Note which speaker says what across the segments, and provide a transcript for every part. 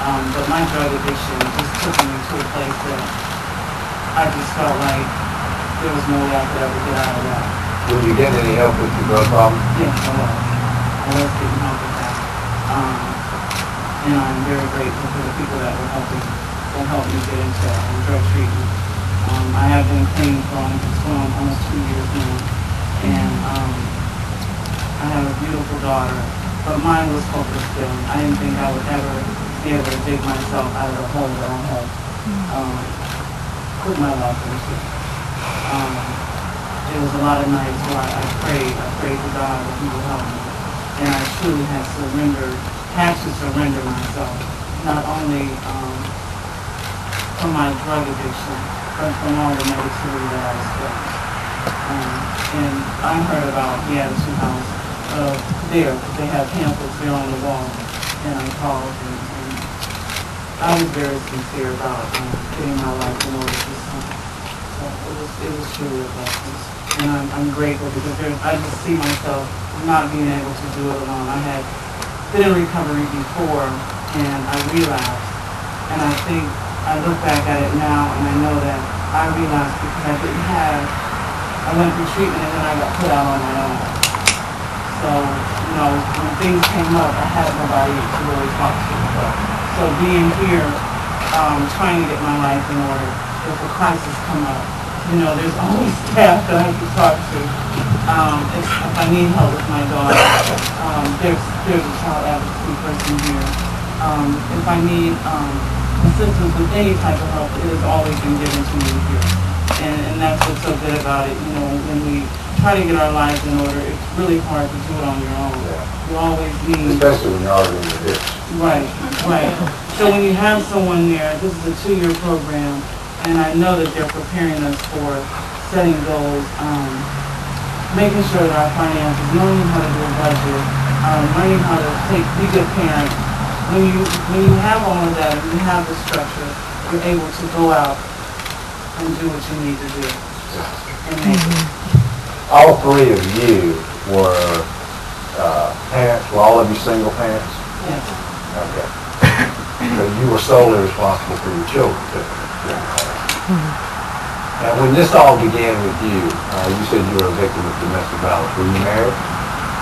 Speaker 1: But my drug addiction just took me to a place that I just felt like there was no way I could ever get out of that.
Speaker 2: Were you getting any help with your drug problem?
Speaker 1: Yes, I was. I was getting help with that. And I'm very grateful for the people that helped me get into drug treatment. I have been clean for almost 2 years now. And I have a beautiful daughter, but mine was hopeless still. I didn't think I would ever be able to dig myself out of the hole that I had put my life into. It was a lot of nights where I prayed to God that He would help me. And I truly had to surrender myself, not only from my drug addiction, but from all the negativity that I was feeling. And I heard about Beatitude House there. They have pamphlets there on the wall, and I called, and I was very sincere about getting my life in order this time. So it was truly a blessing. And I'm grateful because I just see myself not being able to do it alone. I had been in recovery before, and I relapsed. And I think I look back at it now, and I know that I relapsed because I went through treatment and then I got put out on my own. So, when things came up, I had nobody to really talk to. So being here, trying to get my life in order, if a crisis come up, there's always staff that I can talk to. If I need help with my daughter, there's a child advocacy person here. If I need assistance with any type of help, it has always been given to me here. And that's what's so good about it. When we try to get our lives in order, it's really hard to do it on your own.
Speaker 2: Yeah.
Speaker 1: You always need...
Speaker 2: Especially when you're already in the ditch.
Speaker 1: Right. So when you have someone there, this is a 2-year program, and I know that they're preparing us for setting goals, making sure that our finances, learning how to do a budget, learning how to be good parents. When you have all of that, and you have the structure, you're able to go out and do what you need to do. And make it.
Speaker 2: All three of you were parents. Were all of you single parents?
Speaker 1: Yes.
Speaker 2: Okay. So you were solely responsible for your children, too. Now, when this all began with you, you said you were a victim of domestic violence. Were you married?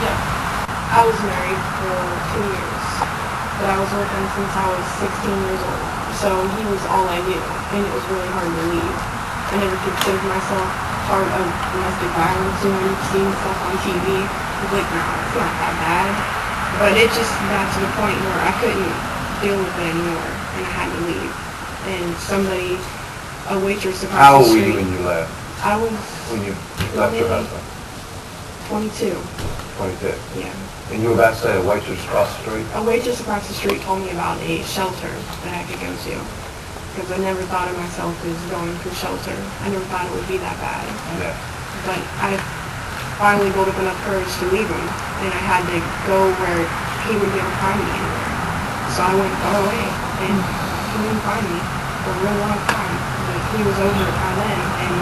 Speaker 3: Yeah. I was married for 2 years, but I was with him since I was 16 years old. So he was all I knew, and it was really hard to leave. I never considered myself part of domestic violence. You've seen stuff on TV. I was like, no, it's not that bad. But it just got to the point where I couldn't deal with it anymore, and I had to leave. And a waitress across
Speaker 2: How
Speaker 3: the
Speaker 2: old were
Speaker 3: street.
Speaker 2: you when you left?
Speaker 3: I was
Speaker 2: When you left your husband?
Speaker 3: 22.
Speaker 2: 22.
Speaker 3: Yeah.
Speaker 2: And you were about to say a waitress across the street?
Speaker 3: A waitress across the street told me about a shelter that I could go to. Because I never thought of myself as going to shelter. I never thought it would be that bad.
Speaker 2: Yeah.
Speaker 3: But I finally built up enough courage to leave him. And I had to go where he would never find me anywhere. So I went far away, and he didn't find me for a real long time. But he was over it by then, and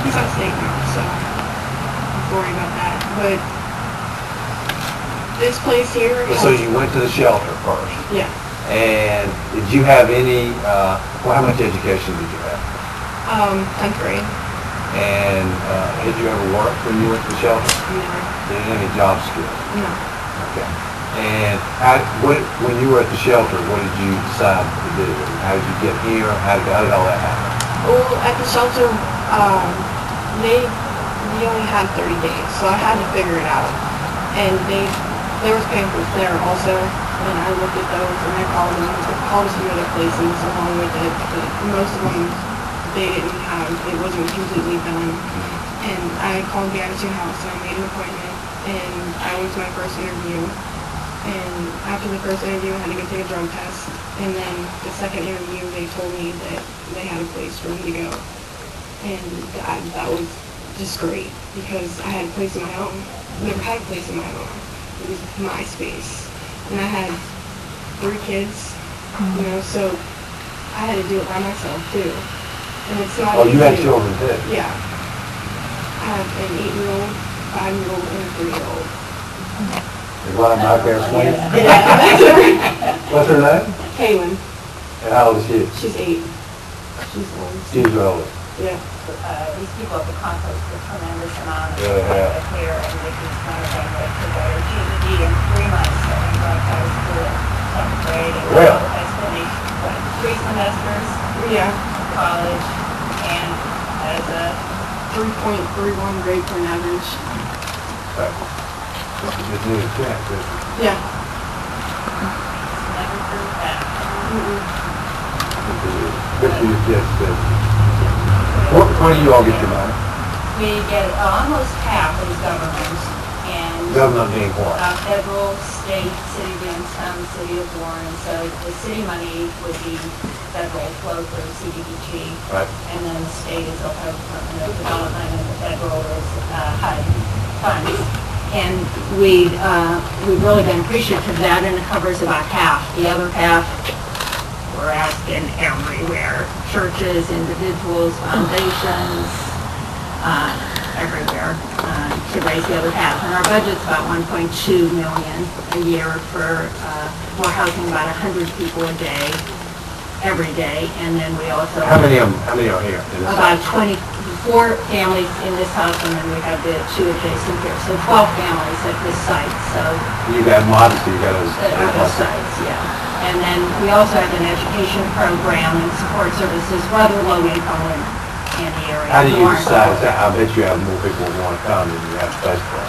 Speaker 3: he's on state now, so I'm worried about that. But this place here...
Speaker 2: So you went to the shelter first.
Speaker 3: Yeah.
Speaker 2: And did you have any, how much education did you have?
Speaker 3: 10th grade.
Speaker 2: And did you ever work when you went to the shelter?
Speaker 3: Never.
Speaker 2: Did you have any job skills?
Speaker 3: No.
Speaker 2: Okay. And when you were at the shelter, what did you decide to do? How did you get here? How did all that happen?
Speaker 3: Well, at the shelter, we only had 30 days, so I had to figure it out. And there was pamphlets there also, and I looked at those, and I called a few other places along with it, but most of them they didn't have, it wasn't completely done. And I called Beatitude House, and I made an appointment, and I went to my first interview. And after the first interview, I had to go take a drug test. And then the second interview, they told me that they had a place for me to go. And that was just great, because I had a place of my own. I never had a place of my own. It was my space. And I had 3 kids, so I had to do it by myself too. And it's not
Speaker 2: Oh, you had
Speaker 3: easy.
Speaker 2: children too?
Speaker 3: Yeah. I have an 8-year-old, 5-year-old, and a 3-year-old.
Speaker 2: Is one of them out there swinging?
Speaker 3: Yeah.
Speaker 2: What's her name?
Speaker 3: Kaylin.
Speaker 2: And how old is she?
Speaker 3: She's 8. She's old.
Speaker 2: She's your oldest.
Speaker 3: Yeah.
Speaker 4: These people at the compost a tremendous amount of
Speaker 2: Really have.
Speaker 4: care, and they do kind of thing that to go to GED in 3 months, so they got out of school in 10th grade, and
Speaker 2: Really?
Speaker 4: I finished, 3 semesters
Speaker 3: Yeah.
Speaker 4: of college, and as a
Speaker 3: 3.31 grade point average.
Speaker 2: Right. This is just need a chance, isn't it?
Speaker 3: Yeah.
Speaker 4: never through that.
Speaker 2: Good for you kids, too. Where do you all get your money?
Speaker 4: We get almost half is government, and
Speaker 2: Government being what?
Speaker 4: federal, state, city of Youngstown, city of Warren, so the city money would be federal flow through CDBG.
Speaker 2: Right.
Speaker 4: And then the state is Ohio Department of Development, and the federal is HUD funds. And we've really been appreciative of that, and it covers about half. The other half, we're asking everywhere, churches, individuals, foundations, everywhere, to raise the other half. And our budget's about $1.2 million a year for, we're housing about 100 people a day, every day, and then we also.
Speaker 2: How many are here? In this
Speaker 4: About
Speaker 2: house?
Speaker 4: 24 families in this house, and then we have the 2 adjacent here, so 12 families at this site, so.
Speaker 2: You got modesty, you got those.
Speaker 4: Both sides, yeah. And then we also have an education program and support services, rather low income in the area.
Speaker 2: How do you
Speaker 4: Warren.
Speaker 2: decide that? I bet you have more people who want to come than you have space for.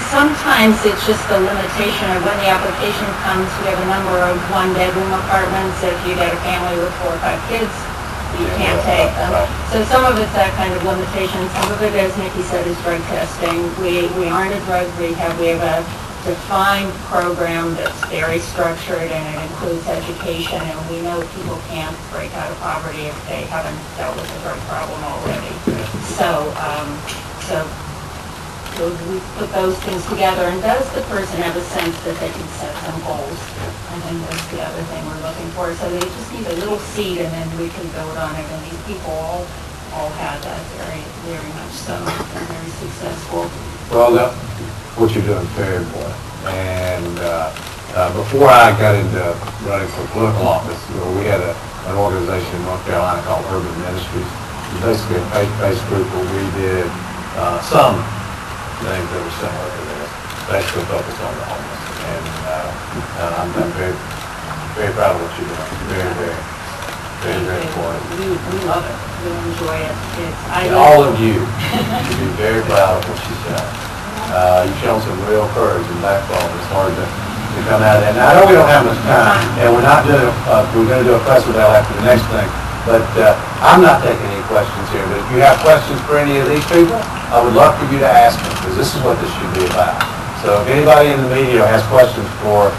Speaker 4: Sometimes it's just the limitation of when the application comes. We have a number of 1-bedroom apartments. If you get a family with 4 or 5 kids, you
Speaker 2: Yeah,
Speaker 4: can't take them.
Speaker 2: right.
Speaker 4: So some of it's that kind of limitation. Some of it, as Nikki said, is drug testing. We aren't a drug rehab. We have a defined program that's very structured, and it includes education, and we know people can't break out of poverty if they haven't dealt with a drug problem already. So we put those things together, and does the person have a sense that they can set some goals? I think that's the other thing we're looking for. So they just need a little seed, and then we can build on it, and these people all had that very, very much so. They're very successful.
Speaker 2: Well, what you're doing is very important. And before I got into running for political office, we had an organization in North Carolina called Urban Ministries. It was basically a faith-based group where we did some things that were similar to this, basically focused on the homeless. And I'm very, very proud of what you're doing. Very important.
Speaker 4: We love it. We enjoy it.
Speaker 2: And all of you should be very proud of what she's done. You've shown some real courage and backbone. It's hard to come out. And I know we don't have much time, and we're going to do a press release after the next thing. But I'm not taking any questions here. But if you have questions for any of these people, I would love for you to ask them, because this is what this should be about. So if anybody in the media has questions for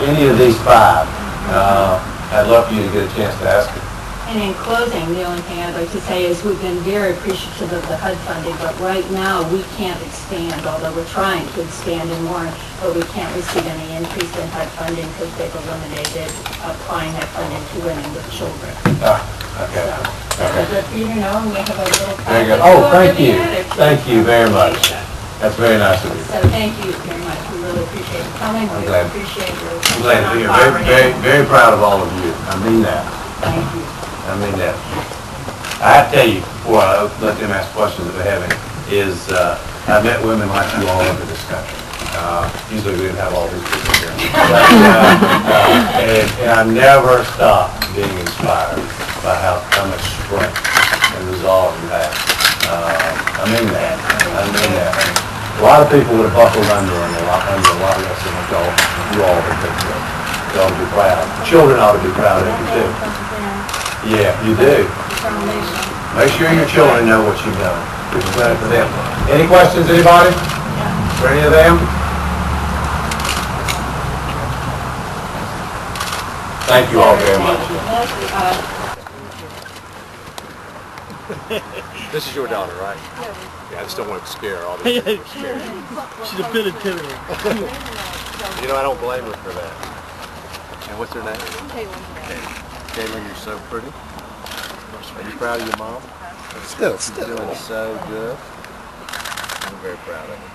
Speaker 2: any of these 5, I'd love for you to get a chance to ask them.
Speaker 4: And in closing, the only thing I'd like to say is we've been very appreciative of the HUD funding, but right now we can't expand, although we're trying to expand in Warren, but we can't receive any increase in HUD funding because they've eliminated applying that funding to women with children.
Speaker 2: Okay.
Speaker 4: So that's good for you to know, and we have a little.
Speaker 2: Very good.
Speaker 4: packet
Speaker 2: Oh,
Speaker 4: over
Speaker 2: thank
Speaker 4: the
Speaker 2: you.
Speaker 4: attic.
Speaker 2: Thank you very much. That's very nice of you.
Speaker 4: So thank you very much. We really appreciate you coming.
Speaker 2: I'm
Speaker 4: We
Speaker 2: glad.
Speaker 4: appreciate your.
Speaker 2: I'm glad to be here. Very proud of all of you. I mean that.
Speaker 4: Thank you.
Speaker 2: I mean that. I have to tell you, before I let them ask questions if they have any, is I've met women like you all over this country. Usually we didn't have all these people here. And I never stop being inspired by how much strength and resolve you have. I mean that. A lot of people would have buckled under a lot less than what you all have been through. You ought to be proud. Children ought to be proud of you too. Yeah, you do. Make sure your children know what you've done. You've done it for them. Any questions, anybody? For any of them? Thank you all very much. This is your daughter, right? Yeah, I just don't want to scare her. All these people are scared.
Speaker 5: She's a bit intimidating.
Speaker 2: You know, I don't blame her for that. And what's her name? Caitlin, you're so pretty. Are you proud of your mom? Still. You're doing so good. I'm very proud of her.